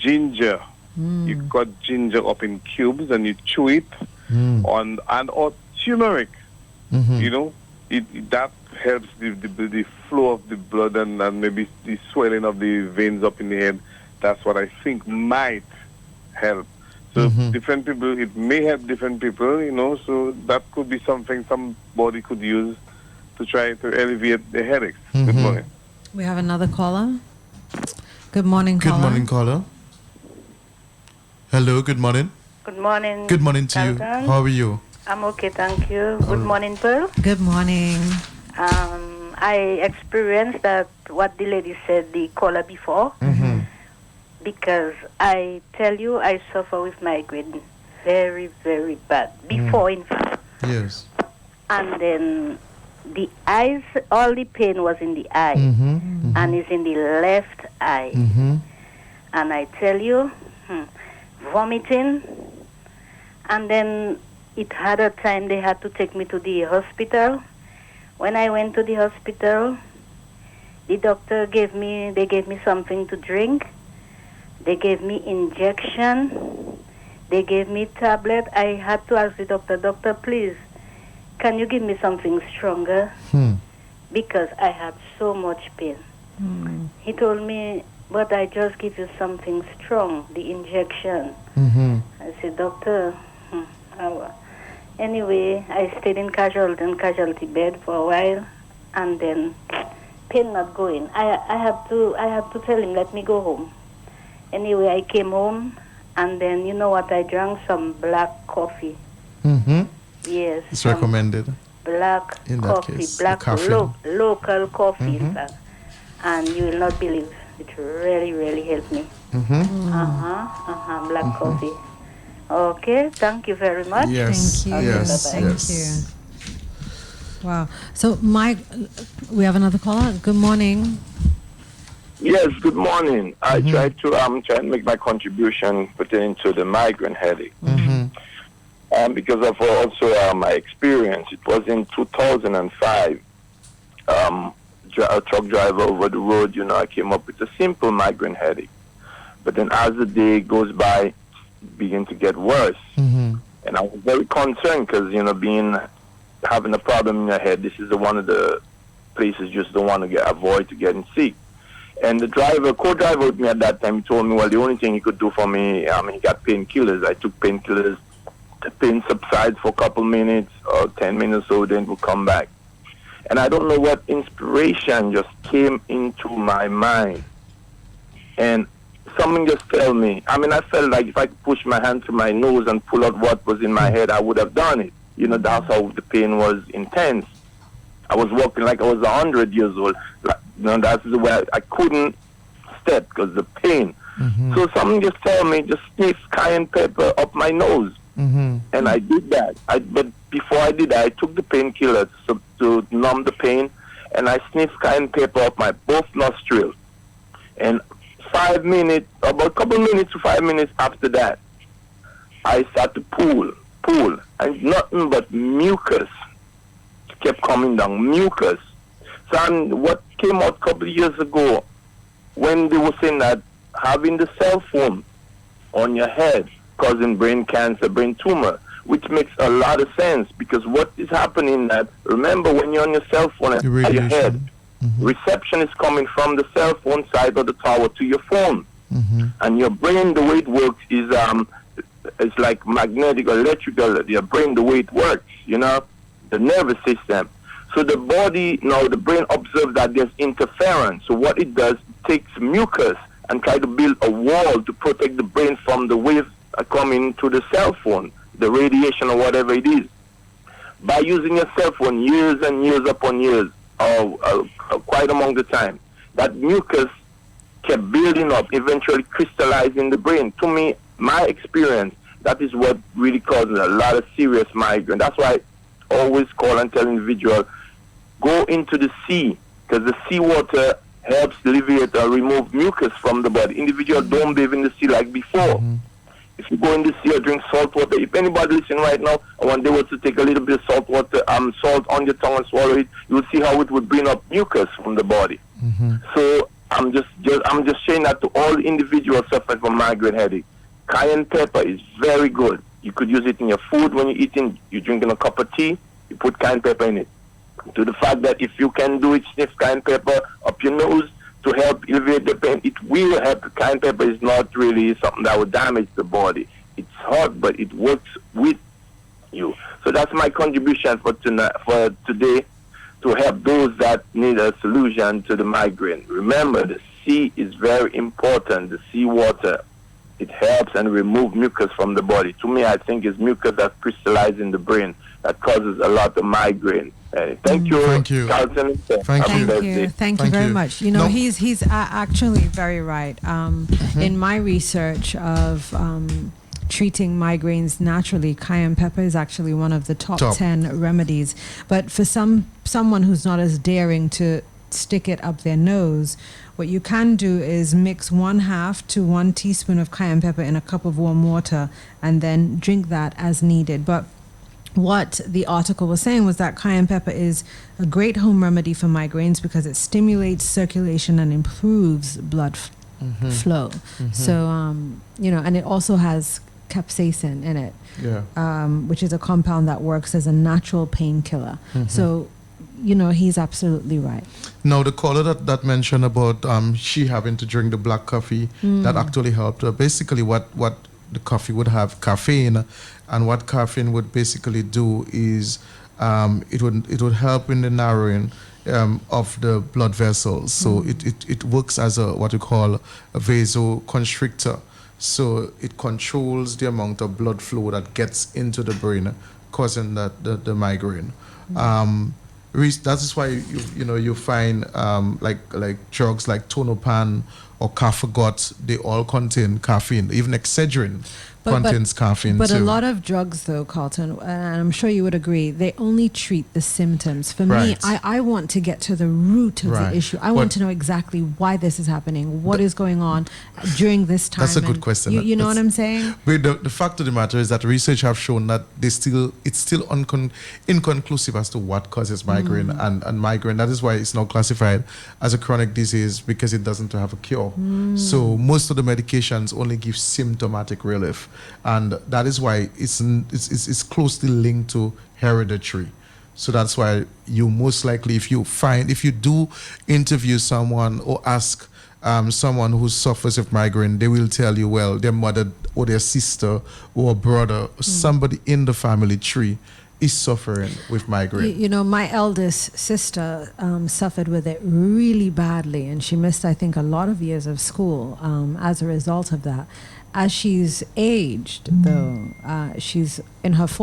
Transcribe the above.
ginger. You cut ginger up in cubes and you chew it on and or turmeric. You know, that helps the flow of the blood and maybe the swelling of the veins up in the head. That's what I think might help. So different people, it may help different people, you know, so that could be something somebody could use to try to alleviate the headaches. Good morning. We have another caller. Good morning, caller. Good morning, caller. Hello, good morning. Good morning. Good morning to you. Dalton. How are you? I'm okay, thank you. Good morning, Pearl. Good morning. I experienced that what the lady said, the caller before, because I tell you, I suffer with migraine very, very bad. Before, in fact. Yes. And then the eyes, all the pain was in the eye, and it's in the left eye. And I tell you, vomiting, and then it had a time they had to take me to the hospital. When I went to the hospital, the doctor gave me something to drink. They gave me injection. They gave me tablet. I had to ask the doctor, please, can you give me something stronger? Because I had so much pain. He told me, but I just give you something strong, the injection. I said, doctor, anyway, I stayed in casualty bed for a while, and then pain not going. I had to tell him, let me go home. Anyway, I came home, and then you know what? I drank some black coffee. Yes. It's recommended. Black in that coffee, case, black local coffee, sir. And you will not believe, it really, really helped me. Black coffee. Okay, thank you very much. Yes, Thank you. yes, Thank yes. you. Wow. So, Mike, we have another caller. Good morning. Yes, good morning. I tried to try and make my contribution pertaining to the migraine headache. Because of also my experience. It was in 2005. A truck driver over the road, you know, I came up with a simple migraine headache. But then as the day goes by, it began to get worse. And I was very concerned because, you know, having a problem in your head, this is one of the places you just don't want to avoid to getting sick. And the co-driver with me at that time, told me, well, the only thing he could do for me, he got painkillers. I took painkillers. The pain subsides for a couple minutes or 10 minutes or so, then it will come back. And I don't know what inspiration just came into my mind. And someone just tell me, I felt like if I could push my hand to my nose and pull out what was in my head, I would have done it. You know, that's how the pain was intense. I was walking like I was 100 years old. Like, you know, that's the way I couldn't step because the pain. So someone just tell me, just sniff cayenne pepper up my nose. And I did that. But before I did that, I took the painkiller to numb the pain, and I sniffed cayenne pepper up my both nostrils. And about a couple minutes to 5 minutes after that, I started to pool, and nothing but mucus kept coming down, mucus. So what came out a couple of years ago, when they were saying that having the cell phone on your head causing brain cancer, brain tumor, which makes a lot of sense because what is happening that, remember when you're on your cell phone and your head, reception is coming from the cell phone side of the tower to your phone. And your brain, the way it works is it's like magnetic or electrical. Your brain, the way it works, you know, the nervous system. So the body, now the brain observes that there's interference. So what it does, it takes mucus and try to build a wall to protect the brain from the waves coming to the cell phone, the radiation or whatever it is. By using your cell phone years and years upon years, quite among the time, that mucus kept building up, eventually crystallizing the brain. To me, my experience, that is what really causes a lot of serious migraine. That's why I always call and tell individuals, go into the sea, because the seawater helps alleviate or remove mucus from the body. Individuals don't bathe in the sea like before. If you go in the sea or drink salt water, if anybody listening right now, and one day was to take a little bit of salt water, salt on your tongue and swallow it, you will see how it would bring up mucus from the body. So I'm just saying that to all individuals suffering from migraine headache. Cayenne pepper is very good. You could use it in your food when you're eating. You're drinking a cup of tea, you put cayenne pepper in it. To the fact that if you can do it, sniff cayenne pepper up your nose to help alleviate the pain, it will help. Cayenne pepper is not really something that would damage the body. It's hot, but it works with you. So that's my contribution for today, to help those that need a solution to the migraine. Remember, the sea is very important. The seawater, it helps and remove mucus from the body. To me, I think it's mucus that's crystallized in the brain that causes a lot of migraine. Thank you. Thank you. Carlton. Thank you. Thank you very much. You know, he's actually very right. In my research of treating migraines naturally, cayenne pepper is actually one of the top 10 remedies. But for someone who's not as daring to stick it up their nose, what you can do is mix 1/2 to 1 teaspoon of cayenne pepper in a cup of warm water and then drink that as needed. But what the article was saying was that cayenne pepper is a great home remedy for migraines because it stimulates circulation and improves blood flow. So, you know, and it also has capsaicin in it, which is a compound that works as a natural painkiller. So, you know, he's absolutely right. Now, the caller that mentioned about she having to drink the black coffee, that actually helped her. Basically, what the coffee would have caffeine, and what caffeine would basically do is it would help in the narrowing of the blood vessels. So it works as what we call a vasoconstrictor. So it controls the amount of blood flow that gets into the brain, causing the migraine. That is why you find like drugs like Tonopan or Cafagot, they all contain caffeine. Even Excedrin contains caffeine but too. a lot of drugs, though, Carlton, and I'm sure you would agree, they only treat the symptoms. For me, I want to get to the root of the issue. I want to know exactly why this is happening, what is going on during this time. That's a good question. You know what I'm saying? But the fact of the matter is that research have shown that it's still inconclusive as to what causes migraine and migraine. That is why it's now classified as a chronic disease, because it doesn't have a cure. So most of the medications only give symptomatic relief. And that is why it's closely linked to hereditary. So that's why you most likely, if you do interview someone or ask someone who suffers of migraine, they will tell you, well, their mother or their sister or brother, somebody in the family tree is suffering with migraine. You know, my eldest sister suffered with it really badly, and she missed, I think, a lot of years of school as a result of that. As she's aged, though, she's in her 40s.